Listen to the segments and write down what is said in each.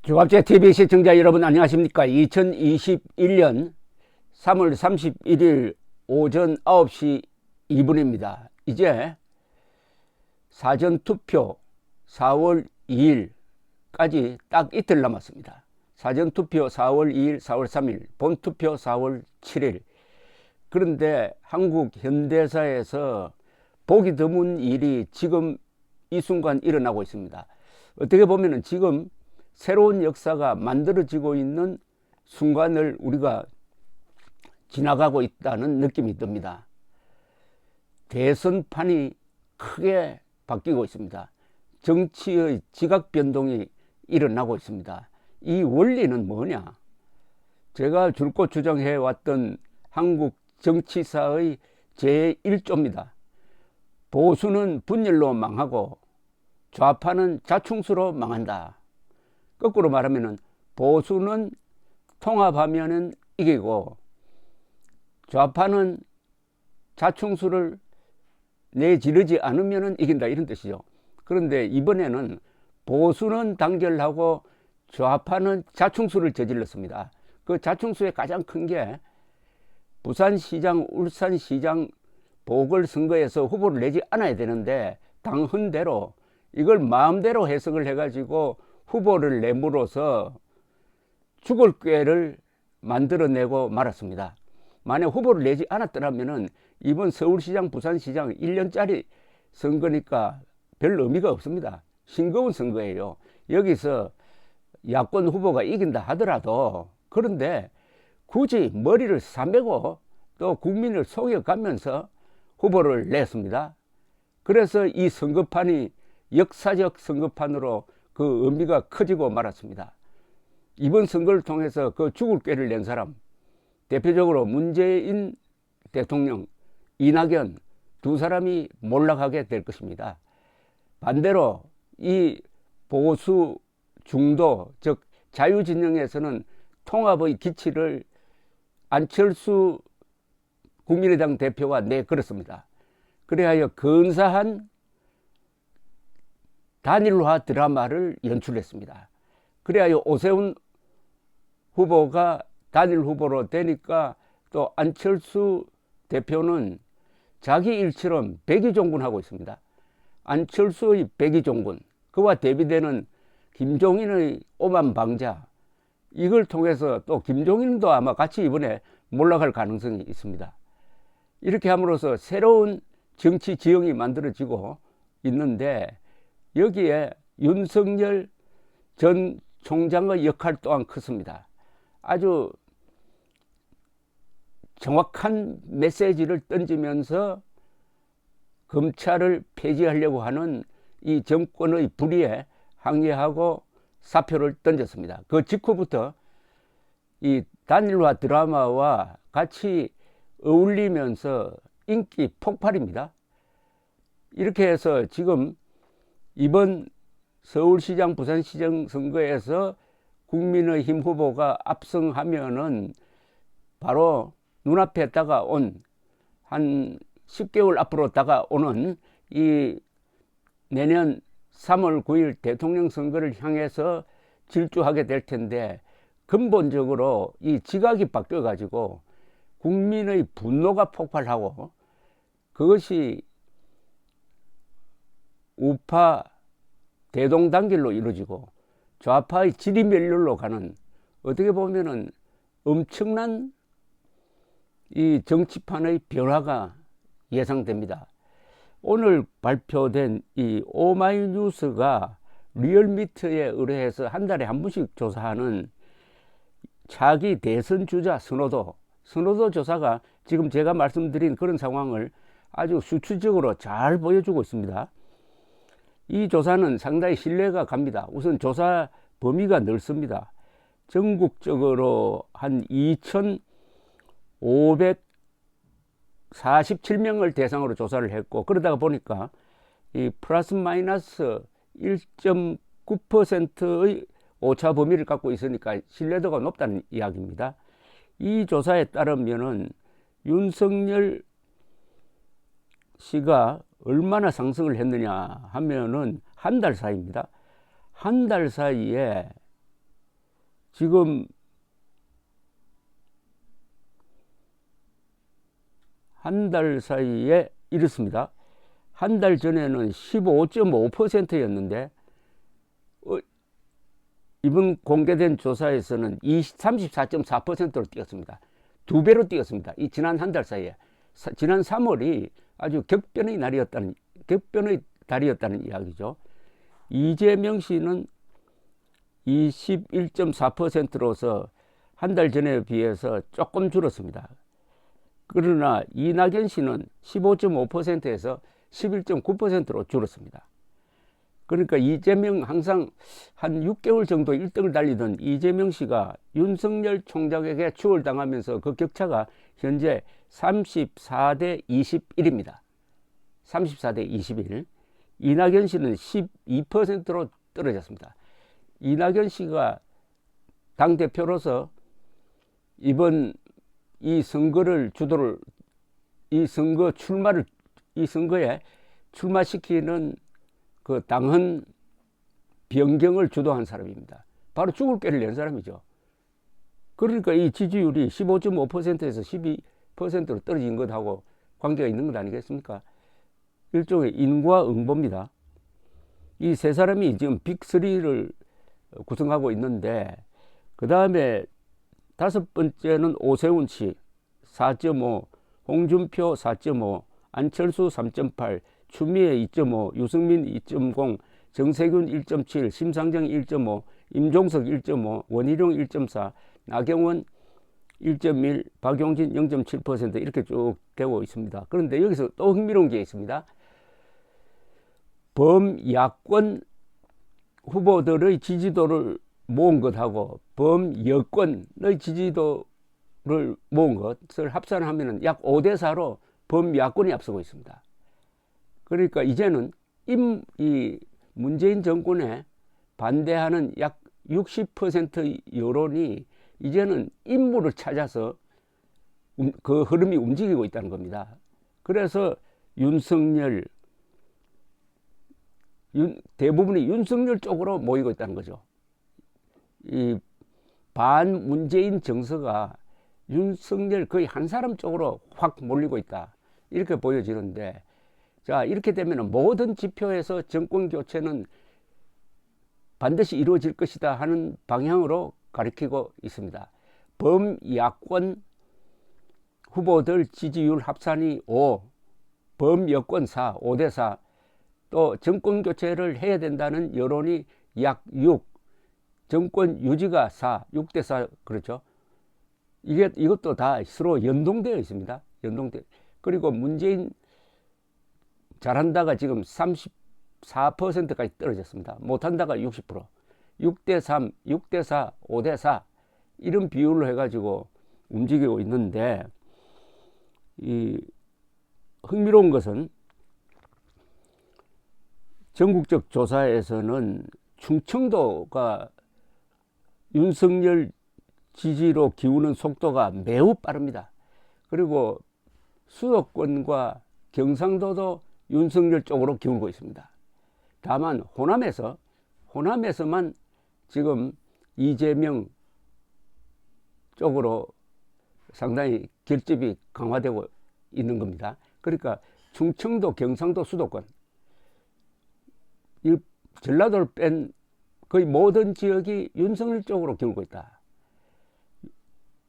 조갑제 TV 시청자 여러분 안녕하십니까? 2021년 3월 31일 오전 9시 2분입니다. 이제 사전투표 4월 2일까지 딱 이틀 남았습니다. 사전투표 4월 2일, 4월 3일, 본투표 4월 7일. 그런데 한국 현대사에서 보기 드문 일이 지금 이 순간 일어나고 있습니다. 어떻게 보면은 지금 새로운 역사가 만들어지고 있는 순간을 우리가 지나가고 있다는 느낌이 듭니다. 대선판이 크게 바뀌고 있습니다. 정치의 지각 변동이 일어나고 있습니다. 이 원리는 뭐냐? 제가 줄곧 주장해 왔던 한국 정치사의 제1조입니다. 보수는 분열로 망하고 좌파는 자충수로 망한다. 거꾸로 말하면 보수는 통합하면 이기고 좌파는 자충수를 내지르지 않으면 이긴다, 이런 뜻이죠. 그런데 이번에는 보수는 단결하고 좌파는 자충수를 저질렀습니다. 그 자충수의 가장 큰 게 부산시장, 울산시장 보궐선거에서 후보를 내지 않아야 되는데 당헌대로 이걸 마음대로 해석을 해가지고 후보를 내므로써 죽을 꾀를 만들어내고 말았습니다. 만약 후보를 내지 않았더라면 이번 서울시장, 부산시장 1년짜리 선거니까 별 의미가 없습니다. 싱거운 선거예요. 여기서 야권 후보가 이긴다 하더라도, 그런데 굳이 머리를 싸매고 또 국민을 속여가면서 후보를 냈습니다. 그래서 이 선거판이 역사적 선거판으로 그 의미가 커지고 말았습니다. 이번 선거를 통해서 그 죽을 꾀를 낸 사람, 대표적으로 문재인 대통령, 이낙연 두 사람이 몰락하게 될 것입니다. 반대로 이 보수 중도, 즉 자유진영에서는 통합의 기치를 안철수 국민의당 대표가 내걸었습니다. 그래야 근사한 단일화 드라마를 연출했습니다. 그래야 오세훈 후보가 단일 후보로 되니까 또 안철수 대표는 자기 일처럼 백의종군하고 있습니다. 안철수의 백의종군, 그와 대비되는 김종인의 오만방자, 이걸 통해서 또 김종인도 아마 같이 이번에 몰락할 가능성이 있습니다. 이렇게 함으로써 새로운 정치 지형이 만들어지고 있는데, 여기에 윤석열 전 총장의 역할 또한 컸습니다. 아주 정확한 메시지를 던지면서 검찰을 폐지하려고 하는 이 정권의 불의에 항의하고 사표를 던졌습니다. 그 직후부터 이 단일화 드라마와 같이 어울리면서 인기 폭발입니다. 이렇게 해서 지금 이번 서울시장, 부산시장 선거에서 국민의힘 후보가 압승하면은 바로 눈앞에 다가온, 한 10개월 앞으로 다가오는 이 내년 3월 9일 대통령 선거를 향해서 질주하게 될 텐데, 근본적으로 이 지각이 바뀌어 가지고 국민의 분노가 폭발하고, 그것이 우파 대동단결로 이루어지고 좌파의 지리멸렬로 가는, 어떻게 보면은 엄청난 이 정치판의 변화가 예상됩니다. 오늘 발표된 이 오마이뉴스가 리얼미터에 의뢰해서 한 달에 한 번씩 조사하는 차기 대선 주자 선호도 조사가 지금 제가 말씀드린 그런 상황을 아주 수치적으로 잘 보여주고 있습니다. 이 조사는 상당히 신뢰가 갑니다. 우선 조사 범위가 넓습니다. 전국적으로 한 2,547명을 대상으로 조사를 했고, 그러다가 보니까 이 플러스 마이너스 1.9%의 오차 범위를 갖고 있으니까 신뢰도가 높다는 이야기입니다. 이 조사에 따르면은 윤석열 씨가 얼마나 상승을 했느냐 하면은 한 달 사이입니다. 한 달 사이에 지금 한 달 사이에 이렇습니다. 한 달 전에는 15.5%였는데 이번 공개된 조사에서는 34.4%로 뛰었습니다. 2배로 뛰었습니다. 이 지난 한 달 사이에. 지난 3월이 아주 격변의 달이었다는 이야기죠. 이재명 씨는 21.4%로서 한 달 전에 비해서 조금 줄었습니다. 그러나 이낙연 씨는 15.5%에서 11.9%로 줄었습니다. 그러니까 이재명 항상 한 6개월 정도 1등을 달리던 이재명 씨가 윤석열 총장에게 추월당하면서 그 격차가 현재 34대 21입니다. 34대 21. 이낙연 씨는 12%로 떨어졌습니다. 이낙연 씨가 당대표로서 이번 이 선거에 출마시키는 그 당헌 변경을 주도한 사람입니다. 바로 죽을 꾀를 낸 사람이죠. 그러니까 이 지지율이 15.5%에서 12%로 떨어진 것하고 관계가 있는 것 아니겠습니까? 일종의 인과응보입니다. 이 세 사람이 지금 빅3를 구성하고 있는데, 그 다음에 다섯 번째는 오세훈 씨 4.5, 홍준표 4.5, 안철수 3.8, 추미애 2.5, 유승민 2.0, 정세균 1.7, 심상정 1.5, 임종석 1.5, 원희룡 1.4, 나경원 1.1, 박용진 0.7% 이렇게 쭉 되고 있습니다. 그런데 여기서 또 흥미로운 게 있습니다. 범야권 후보들의 지지도를 모은 것하고 범여권의 지지도를 모은 것을 합산하면 약 5대4로 범야권이 앞서고 있습니다. 그러니까 이제는 이 문재인 정권에 반대하는 약 60%의 여론이 이제는 인물을 찾아서 그 흐름이 움직이고 있다는 겁니다. 그래서 대부분이 윤석열 쪽으로 모이고 있다는 거죠. 이 반문재인 정서가 윤석열 거의 한 사람 쪽으로 확 몰리고 있다, 이렇게 보여지는데, 자, 이렇게 되면 모든 지표에서 정권 교체는 반드시 이루어질 것이다 하는 방향으로 가리키고 있습니다. 범야권 후보들 지지율 합산이 5, 범여권 4, 5대4, 또 정권 교체를 해야 된다는 여론이 약 6, 정권 유지가 4, 6대4, 그렇죠. 이것도 다 서로 연동되어 있습니다. 그리고 문재인 잘한다가 지금 34%까지 떨어졌습니다. 못한다가 60%, 6대3, 6대4, 5대4 이런 비율로 해가지고 움직이고 있는데, 이 흥미로운 것은 전국적 조사에서는 충청도가 윤석열 지지로 기우는 속도가 매우 빠릅니다. 그리고 수도권과 경상도도 윤석열 쪽으로 기울고 있습니다. 다만 호남에서만 지금 이재명 쪽으로 상당히 결집이 강화되고 있는 겁니다. 그러니까 충청도, 경상도, 수도권, 이 전라도를 뺀 거의 모든 지역이 윤석열 쪽으로 기울고 있다.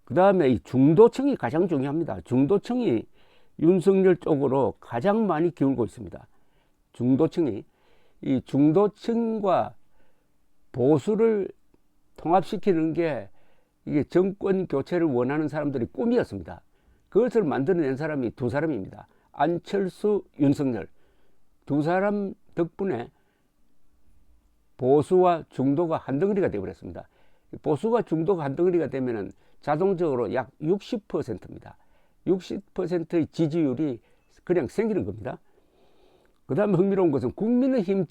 그 다음에 이 중도층이 가장 중요합니다. 중도층이 윤석열 쪽으로 가장 많이 기울고 있습니다. 이 중도층과 보수를 통합시키는 게 이게 정권 교체를 원하는 사람들의 꿈이었습니다. 그것을 만들어낸 사람이 두 사람입니다. 안철수, 윤석열. 두 사람 덕분에 보수와 중도가 한 덩어리가 되어버렸습니다. 보수가 중도가 한 덩어리가 되면 자동적으로 약 60%입니다. 60%의 지지율이 그냥 생기는 겁니다. 그 다음에 흥미로운 것은 국민의힘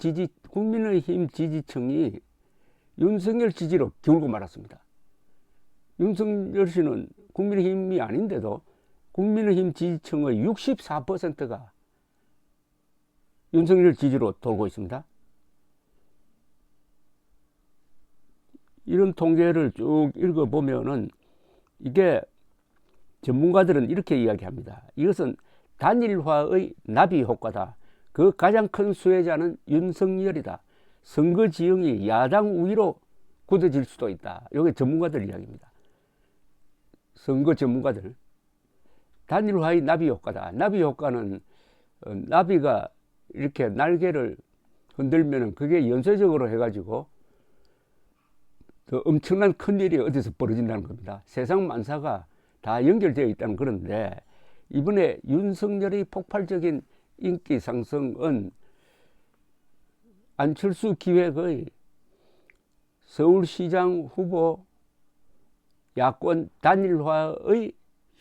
지지층이 윤석열 지지로 기울고 말았습니다. 윤석열 씨는 국민의힘이 아닌데도 국민의힘 지지층의 64%가 윤석열 지지로 돌고 있습니다. 이런 통계를 쭉 읽어보면은 이게 전문가들은 이렇게 이야기합니다. 이것은 단일화의 나비 효과다. 그 가장 큰 수혜자는 윤석열이다. 선거 지형이 야당 우위로 굳어질 수도 있다. 이게 전문가들 이야기입니다. 선거 전문가들. 단일화의 나비 효과다. 나비 효과는 나비가 이렇게 날개를 흔들면은 그게 연쇄적으로 해가지고 더 엄청난 큰일이 어디서 벌어진다는 겁니다. 세상 만사가 다 연결되어 있다는 그런데 이번에 윤석열의 폭발적인 인기 상승은 안철수 기획의 서울시장 후보 야권 단일화의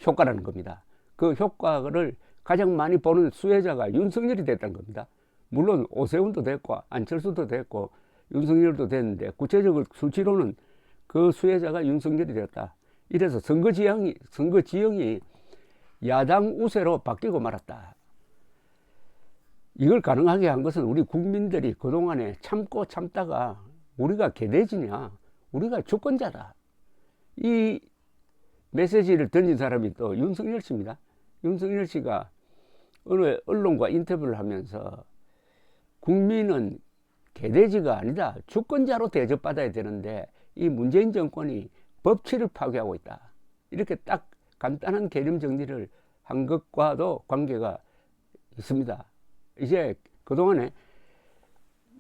효과라는 겁니다. 그 효과를 가장 많이 보는 수혜자가 윤석열이 됐다는 겁니다. 물론 오세훈도 됐고 안철수도 됐고 윤석열도 됐는데 구체적으로 수치로는 그 수혜자가 윤석열이 되었다. 이래서 선거 지형이 야당 우세로 바뀌고 말았다. 이걸 가능하게 한 것은 우리 국민들이 그동안에 참고 참다가 우리가 개돼지냐, 우리가 주권자다. 이 메시지를 던진 사람이 또 윤석열 씨입니다. 윤석열 씨가 어느 언론과 인터뷰를 하면서 국민은 개돼지가 아니다. 주권자로 대접받아야 되는데 이 문재인 정권이 법치를 파괴하고 있다. 이렇게 딱 간단한 개념 정리를 한 것과도 관계가 있습니다. 이제 그동안에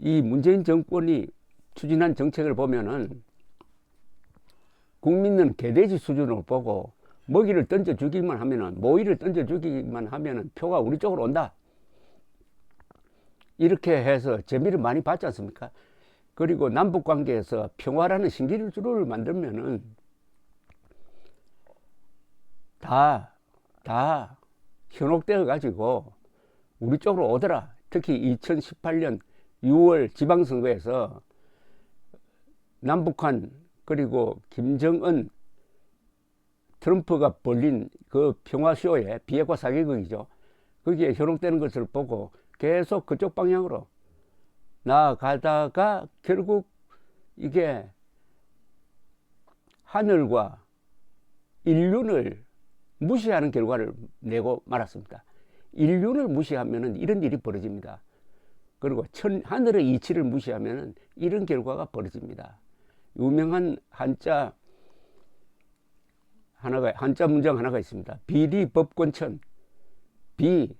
이 문재인 정권이 추진한 정책을 보면은 국민은 개돼지 수준으로 보고 먹이를 던져주기만 하면은, 모이를 던져주기만 하면은 표가 우리 쪽으로 온다. 이렇게 해서 재미를 많이 봤지 않습니까? 그리고 남북 관계에서 평화라는 신기루를 만들면은 다 현혹되어 가지고 우리 쪽으로 오더라. 특히 2018년 6월 지방선거에서 남북한 그리고 김정은 트럼프가 벌린 그 평화쇼에 비핵화 사개국이죠. 거기에 현혹되는 것을 보고 계속 그쪽 방향으로 나아가다가 결국 이게 하늘과 인륜을 무시하는 결과를 내고 말았습니다. 인륜을 무시하면은 이런 일이 벌어집니다. 그리고 하늘의 이치를 무시하면은 이런 결과가 벌어집니다. 유명한 한자 문장 하나가 있습니다. 비리 법권천. 비,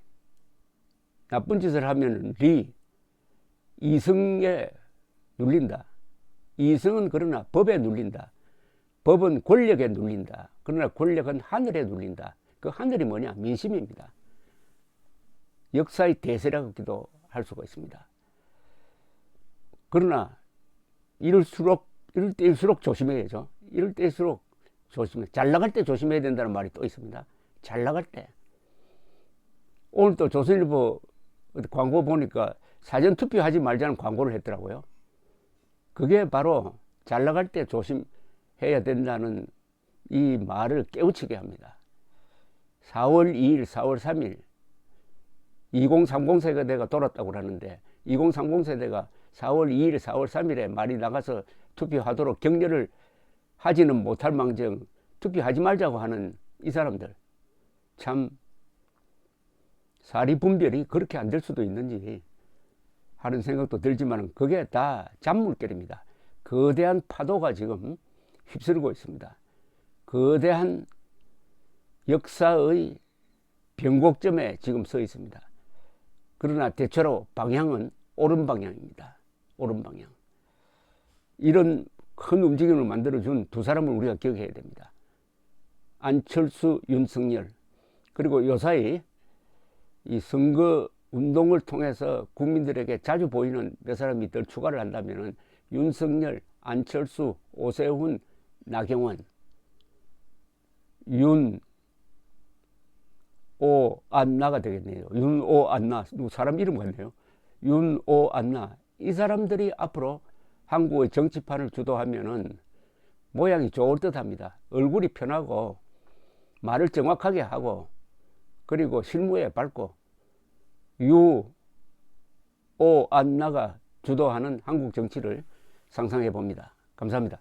나쁜 짓을 하면 리, 이성에 눌린다. 이성은 그러나 법에 눌린다. 법은 권력에 눌린다. 그러나 권력은 하늘에 눌린다. 그 하늘이 뭐냐? 민심입니다. 역사의 대세라고도 할 수가 있습니다. 그러나 이럴 때일수록 조심해야죠. 이럴 때일수록 조심해. 잘 나갈 때 조심해야 된다는 말이 또 있습니다. 잘 나갈 때. 오늘 또 조선일보 광고 보니까 사전 투표하지 말자는 광고를 했더라고요. 그게 바로 잘 나갈 때 조심해야 된다는 이 말을 깨우치게 합니다. 4월 2일, 4월 3일 2030 세대가 돌았다고 하는데 2030 세대가 4월 2일, 4월 3일에 말이 나가서 투표하도록 격려를 하지는 못할 망정 투표하지 말자고 하는 이 사람들, 참 사리분별이 그렇게 안 될 수도 있는지 하는 생각도 들지만 그게 다 잔물결입니다. 거대한 파도가 지금 휩쓸고 있습니다. 거대한 역사의 변곡점에 지금 서 있습니다. 그러나 대체로 방향은 옳은 방향입니다. 옳은 방향. 이런 큰 움직임을 만들어준 두 사람을 우리가 기억해야 됩니다. 안철수, 윤석열. 그리고 요사이 이 선거 운동을 통해서 국민들에게 자주 보이는 몇 사람이 더 추가를 한다면 윤석열, 안철수, 오세훈, 나경원, 윤오안나가 되겠네요. 윤오안나, 사람 이름 같네요. 윤오안나. 이 사람들이 앞으로 한국의 정치판을 주도하면은 모양이 좋을 듯 합니다. 얼굴이 편하고 말을 정확하게 하고 그리고 실무에 밝고 유오안나가 주도하는 한국 정치를 상상해 봅니다. 감사합니다.